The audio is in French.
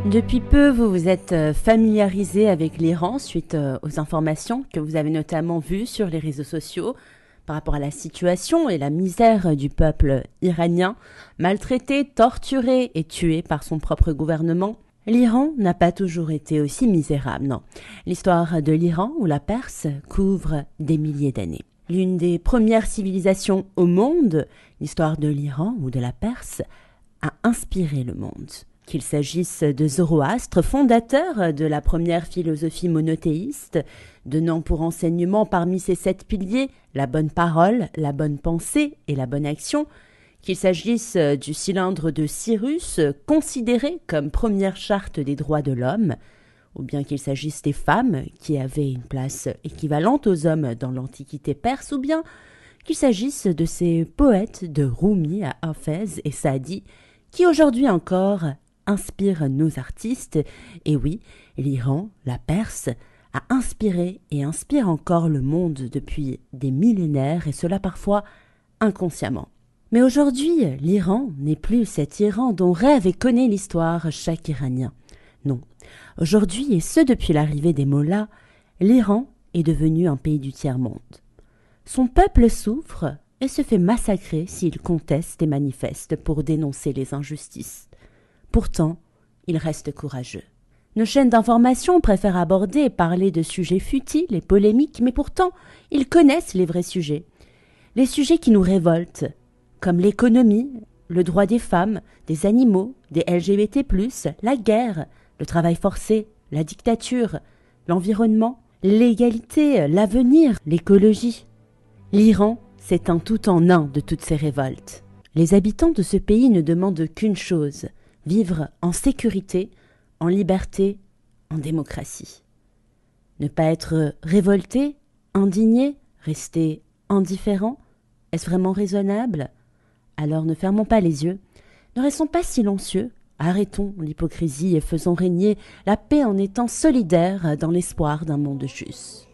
Depuis peu, vous vous êtes familiarisé avec l'Iran suite aux informations que vous avez notamment vues sur les réseaux sociaux par rapport à la situation et la misère du peuple iranien, maltraité, torturé et tué par son propre gouvernement. L'Iran n'a pas toujours été aussi misérable, non. L'histoire de l'Iran ou la Perse couvre des milliers d'années. L'une des premières civilisations au monde, l'histoire de l'Iran ou de la Perse, a inspiré le monde. Qu'il s'agisse de Zoroastre, fondateur de la première philosophie monothéiste, donnant pour enseignement parmi ses 7 piliers la bonne parole, la bonne pensée et la bonne action, qu'il s'agisse du cylindre de Cyrus, considéré comme première charte des droits de l'homme, ou bien qu'il s'agisse des femmes qui avaient une place équivalente aux hommes dans l'Antiquité perse, ou bien qu'il s'agisse de ces poètes de Rumi à Hafez et Saadi, qui aujourd'hui encore inspire nos artistes. Et oui, l'Iran, la Perse, a inspiré et inspire encore le monde depuis des millénaires, et cela parfois inconsciemment. Mais aujourd'hui, l'Iran n'est plus cet Iran dont rêve et connaît l'histoire chaque Iranien. Non. Aujourd'hui, et ce depuis l'arrivée des mollahs, l'Iran est devenu un pays du tiers-monde. Son peuple souffre et se fait massacrer s'il conteste et manifeste pour dénoncer les injustices. Pourtant, il reste courageux. Nos chaînes d'information préfèrent aborder et parler de sujets futiles et polémiques, mais pourtant, ils connaissent les vrais sujets. Les sujets qui nous révoltent, comme l'économie, le droit des femmes, des animaux, des LGBT+, la guerre, le travail forcé, la dictature, l'environnement, l'égalité, l'avenir, l'écologie. L'Iran, c'est un tout en un de toutes ces révoltes. Les habitants de ce pays ne demandent qu'une chose: vivre en sécurité, en liberté, en démocratie. Ne pas être révolté, indigné, rester indifférent, est-ce vraiment raisonnable? Alors ne fermons pas les yeux, ne restons pas silencieux, arrêtons l'hypocrisie et faisons régner la paix en étant solidaires dans l'espoir d'un monde juste.